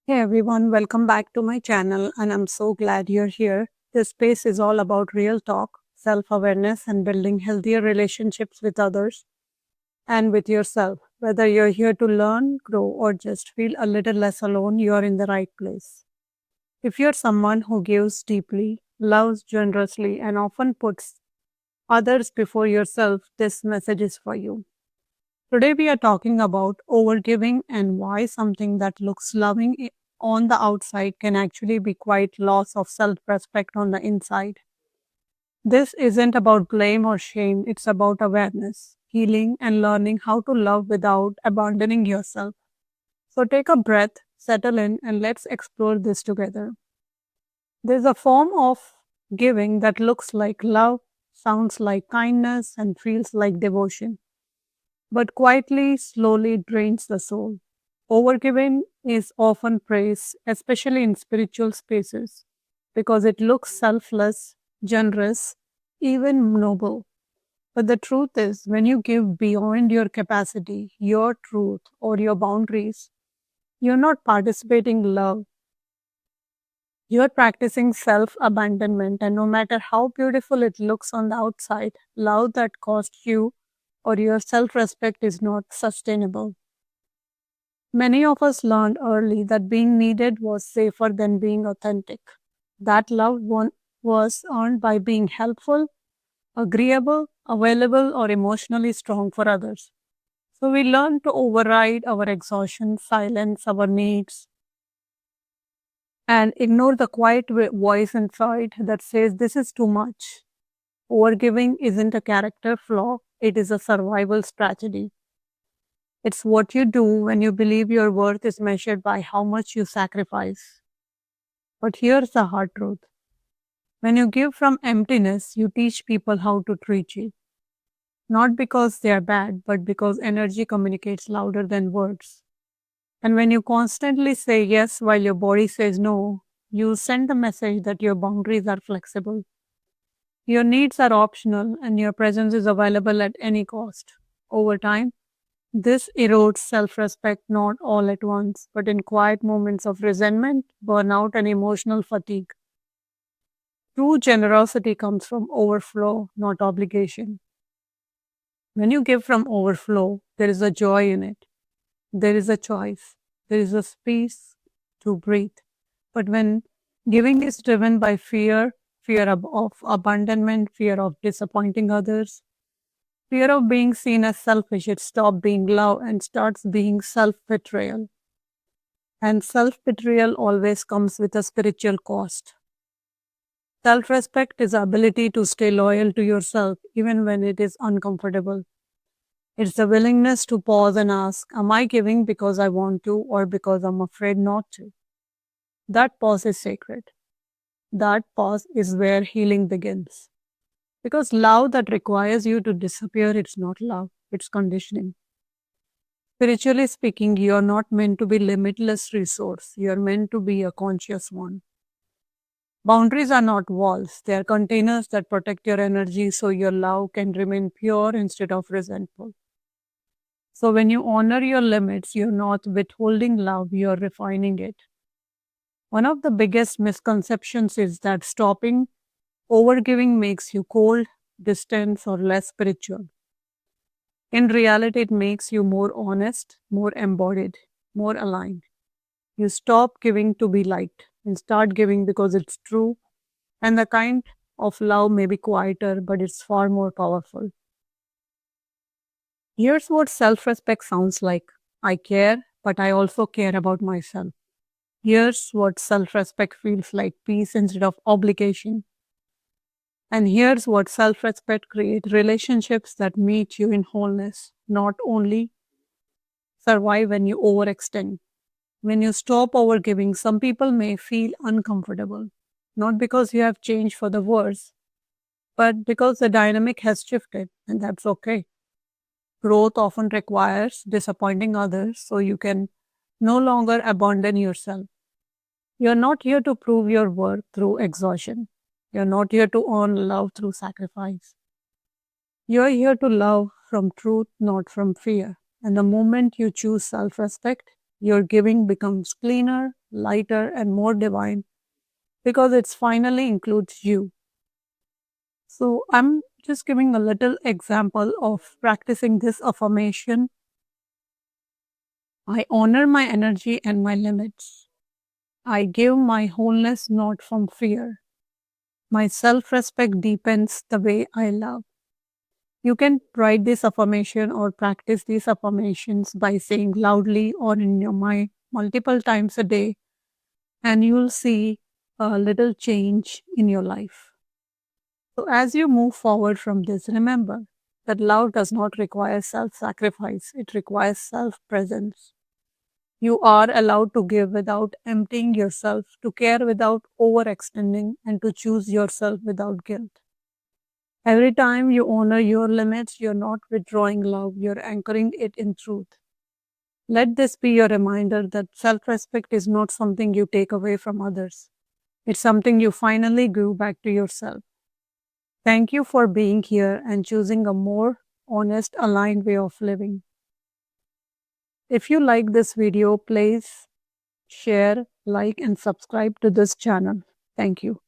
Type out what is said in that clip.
Hey everyone, welcome back to my channel, and I'm so glad you're here. This space is all about real talk, self awareness, and building healthier relationships with others and with yourself. Whether you're here to learn, grow, or just feel a little less alone, you're in the right place. If you're someone who gives deeply, loves generously, and often puts others before yourself, this message is for you. Today, we are talking about overgiving and why something that looks loving on the outside can actually be quite loss of self respect on the inside. This isn't about blame or shame, it's about awareness, healing, and learning how to love without abandoning yourself. So, take a breath, settle in, and let's explore this together. There's a form of giving that looks like love, sounds like kindness, and feels like devotion, but quietly, slowly drains the soul. Overgiving is often praised, especially in spiritual spaces, because it looks selfless, generous, even noble. But the truth is, when you give beyond your capacity, your truth, or your boundaries, you're not participating in love. You're practicing self abandonment, and no matter how beautiful it looks on the outside, love that costs you or your self respect is not sustainable. Many of us learned early that being needed was safer than being authentic. That love was earned by being helpful, agreeable, available, or emotionally strong for others. So we learn to override our exhaustion, silence our needs, and ignore the quiet voice inside that says, "This is too much." Overgiving isn't a character flaw, it is a survival strategy. It's what you do when you believe your worth is measured by how much you sacrifice. But here's the hard truth: when you give from emptiness, you teach people how to treat you. Not because they are bad, but because energy communicates louder than words. And when you constantly say yes while your body says no, you send the message that your boundaries are flexible, your needs are optional, and your presence is available at any cost. Over time, this erodes self respect not all at once, but in quiet moments of resentment, burnout, and emotional fatigue. True generosity comes from overflow, not obligation. When you give from overflow, there is a joy in it. There is a choice. There is a space to breathe. But when giving is driven by fear, fear of abandonment, fear of disappointing others, fear of being seen as selfish, it stops being love and starts being self betrayal. And self betrayal always comes with a spiritual cost. Self respect is the ability to stay loyal to yourself even when it is uncomfortable. It's the willingness to pause and ask, "Am I giving because I want to or because I'm afraid not to?" That pause is sacred. That pause is where healing begins. Because love that requires you to disappear, it's not love, it's conditioning. Spiritually speaking, you're not meant to be limitless resource. You're meant to be a conscious one. Boundaries are not walls, they are containers that protect your energy so your love can remain pure instead of resentful. So, when you honor your limits, you're not withholding love, you're refining it. One of the biggest misconceptions is that stopping overgiving makes you cold, distant, or less spiritual. In reality, it makes you more honest, more embodied, more aligned. You stop giving to be liked and start giving because it's true, and the kind of love may be quieter, but it's far more powerful. Here's what self respect sounds like: I care, but I also care about myself. Here's what self respect feels like: peace instead of obligation. And here's what self respect creates: relationships that meet you in wholeness, not only survive when you overextend. When you stop overgiving, some people may feel uncomfortable, not because you have changed for the worse, but because the dynamic has shifted, and that's okay. Growth often requires disappointing others so you can no longer abandon yourself. You're not here to prove your worth through exhaustion. You're not here to earn love through sacrifice. You're here to love from truth, not from fear. And the moment you choose self respect, your giving becomes cleaner, lighter, and more divine because it's finally includes you. So I'm just giving a little example of practicing this affirmation. I honor my energy and my limits. I give my wholeness not from fear. My self respect deepens the way I love. You can write this affirmation or practice these affirmations by saying loudly or in your mind multiple times a day, and you'll see a little change in your life. So, as you move forward from this, remember that love does not require self sacrifice, it requires self presence. You are allowed to give without emptying yourself, to care without overextending, and to choose yourself without guilt. Every time you honor your limits, you're not withdrawing love, you're anchoring it in truth. Let this be your reminder that self respect is not something you take away from others, it's something you finally give back to yourself. Thank you for being here and choosing a more honest, aligned way of living. If you like this video, please share, like, and subscribe to this channel. Thank you.